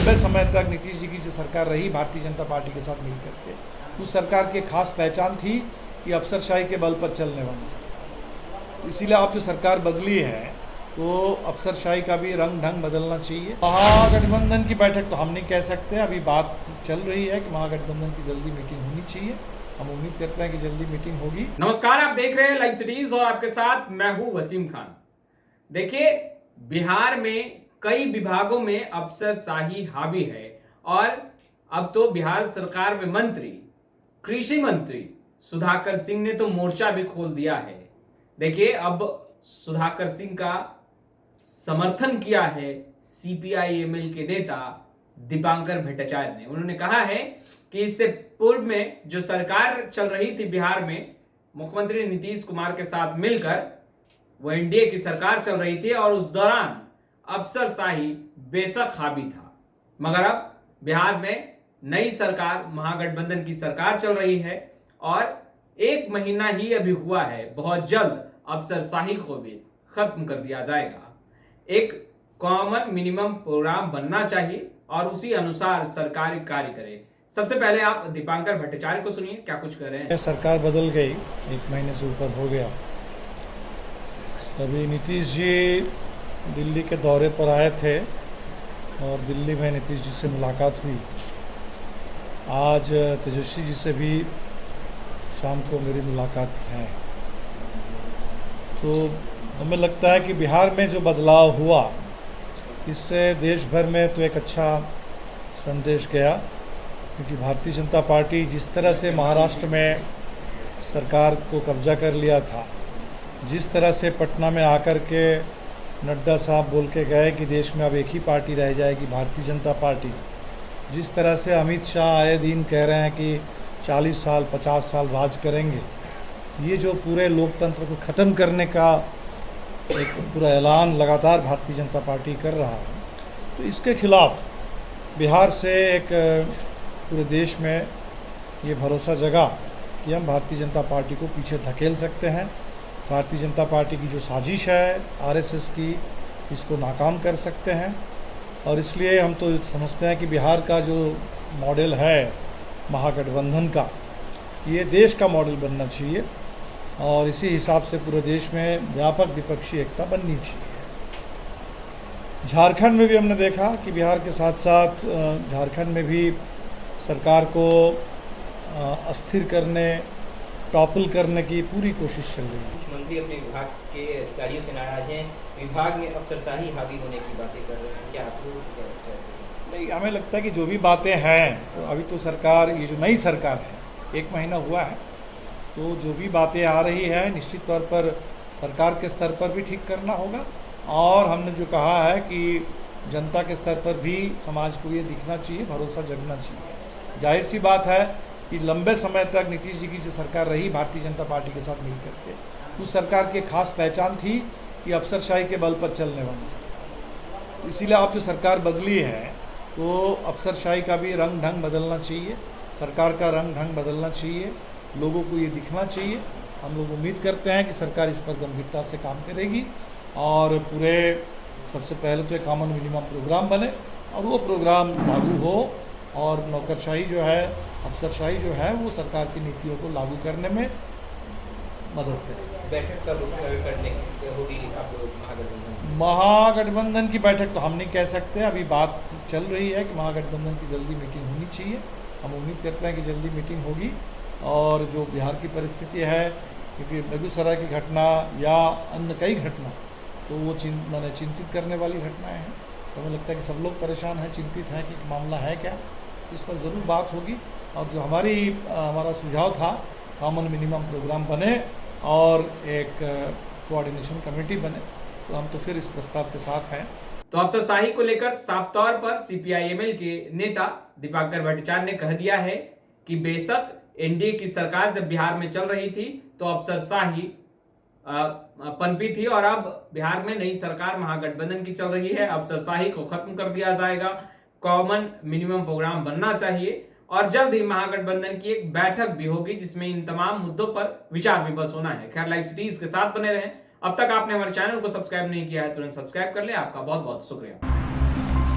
लंबे समय तक नीतीश जी की जो सरकार रही भारतीय जनता पार्टी के साथ मिलकर के, उस सरकार की खास पहचान थी कि अफसरशाही के बल पर चलने वाली सरकार। इसीलिए आप जो सरकार बदली है तो अफसरशाही का भी रंग ढंग बदलना चाहिए। महागठबंधन की बैठक तो हम नहीं कह सकते, अभी बात चल रही है कि महागठबंधन की जल्दी मीटिंग होनी चाहिए। हम उम्मीद करते हैं कि जल्दी मीटिंग होगी। नमस्कार, आप देख रहे हैं लाइव सिटीज और आपके साथ मैं हूं वसीम खान। देखिए, बिहार में कई विभागों में अफसरशाही हावी है और अब तो बिहार सरकार में मंत्री, कृषि मंत्री सुधाकर सिंह ने तो मोर्चा भी खोल दिया है। देखिए, अब सुधाकर सिंह का समर्थन किया है सीपीआई-एमएल के नेता दीपांकर भट्टाचार्य ने। उन्होंने कहा है कि इससे पूर्व में जो सरकार चल रही थी बिहार में मुख्यमंत्री नीतीश कुमार के साथ मिलकर, वो एनडीए की सरकार चल रही थी और उस दौरान अफसरशाही बेशक हावी था, मगर अब बिहार में नई सरकार महागठबंधन की सरकार चल रही है और 1 महीना ही अभी हुआ है। बहुत जल्द अफसरशाही को भी खत्म कर दिया जाएगा। एक कॉमन मिनिमम प्रोग्राम बनना चाहिए और उसी अनुसार सरकार कार्य करे। सबसे पहले आप दीपांकर भट्टाचार्य को सुनिए, क्या कुछ कर रहे हैं। सरकार बदल गई, 1 महीने से ऊपर हो गया। अभी नीतीश जी दिल्ली के दौरे पर आए थे और दिल्ली में नीतीश जी से मुलाकात हुई। आज तेजस्वी जी से भी शाम को मेरी मुलाकात है। तो हमें लगता है कि बिहार में जो बदलाव हुआ, इससे देश भर में तो एक अच्छा संदेश गया, क्योंकि भारतीय जनता पार्टी जिस तरह से महाराष्ट्र में सरकार को कब्जा कर लिया था, जिस तरह से पटना में आकर के नड्डा साहब बोल के गए कि देश में अब एक ही पार्टी रह जाएगी, भारतीय जनता पार्टी, जिस तरह से अमित शाह आए दिन कह रहे हैं कि 40 साल 50 साल राज करेंगे, ये जो पूरे लोकतंत्र को ख़त्म करने का एक पूरा ऐलान लगातार भारतीय जनता पार्टी कर रहा है, तो इसके खिलाफ बिहार से एक पूरे देश में ये भरोसा जगा कि हम भारतीय जनता पार्टी को पीछे धकेल सकते हैं। भारतीय जनता पार्टी की जो साजिश है आरएसएस की, इसको नाकाम कर सकते हैं। और इसलिए हम तो समझते हैं कि बिहार का जो मॉडल है महागठबंधन का, ये देश का मॉडल बनना चाहिए और इसी हिसाब से पूरे देश में व्यापक विपक्षी एकता बननी चाहिए। झारखंड में भी हमने देखा कि बिहार के साथ साथ झारखंड में भी सरकार को अस्थिर करने, टॉपल करने की पूरी कोशिश चल रही है। मुख्यमंत्री अपने विभाग के अधिकारियों से नाराज हैं, विभाग में अफसरशाही हावी होने की बातें कर रहे हैं, क्या आपको नहीं, हमें लगता है कि जो भी बातें हैं, तो अभी तो सरकार, ये जो नई सरकार है, 1 महीना हुआ है, तो जो भी बातें आ रही है निश्चित तौर पर सरकार के स्तर पर भी ठीक करना होगा। और हमने जो कहा है कि जनता के स्तर पर भी समाज को ये दिखना चाहिए, भरोसा जगना चाहिए। जाहिर सी बात है कि लंबे समय तक नीतीश जी की जो सरकार रही भारतीय जनता पार्टी के साथ मिलकर के, उस सरकार की खास पहचान थी कि अफसरशाही के बल पर चलने वाली सरकार। इसीलिए आप जो सरकार बदली है तो अफसरशाही का भी रंग ढंग बदलना चाहिए, सरकार का रंग ढंग बदलना चाहिए, लोगों को ये दिखना चाहिए। हम लोग उम्मीद करते हैं कि सरकार इस पर गंभीरता से काम करेगी और पूरे सबसे पहले तो एक कॉमन मिनिमम प्रोग्राम बने और वो प्रोग्राम लागू हो और नौकरशाही जो है, अफसरशाही जो है, वो सरकार की नीतियों को लागू करने में मदद करेगी। बैठक कब करने होगी आप महागठबंधन की बैठक तो हम नहीं कह सकते, अभी बात चल रही है कि महागठबंधन की जल्दी मीटिंग होनी चाहिए। हम उम्मीद करते हैं कि जल्दी मीटिंग होगी और जो बिहार की परिस्थिति है, क्योंकि बेगूसराय की घटना या अन्य कई घटना, तो वो चिंतित करने वाली घटनाएं हैं। तो हमें लगता है कि सब लोग परेशान हैं, चिंतित हैं कि मामला है क्या, इस पर ज़रूर बात होगी। और जो हमारा सुझाव था, कॉमन मिनिमम प्रोग्राम बने और एक कोऑर्डिनेशन कमेटी बने, तो हम तो फिर इस प्रस्ताव के साथ हैं। तो अफसरशाही को लेकर साफ तौर पर सीपीआई-एमएल के नेता दीपांकर भट्टाचार्य ने कह दिया है कि बेशक एनडीए की सरकार जब बिहार में चल रही थी तो अफसरशाही पनपी थी और अब बिहार में नई सरकार महागठबंधन की चल रही है, अफसरशाही को खत्म कर दिया जाएगा, कॉमन मिनिमम प्रोग्राम बनना चाहिए और जल्द ही महागठबंधन की एक बैठक भी होगी जिसमें इन तमाम मुद्दों पर विचार विमर्श होना है। खैर, लाइव सिटीज के साथ बने रहें। अब तक आपने हमारे चैनल को सब्सक्राइब नहीं किया है, तुरंत सब्सक्राइब कर ले। आपका बहुत बहुत शुक्रिया।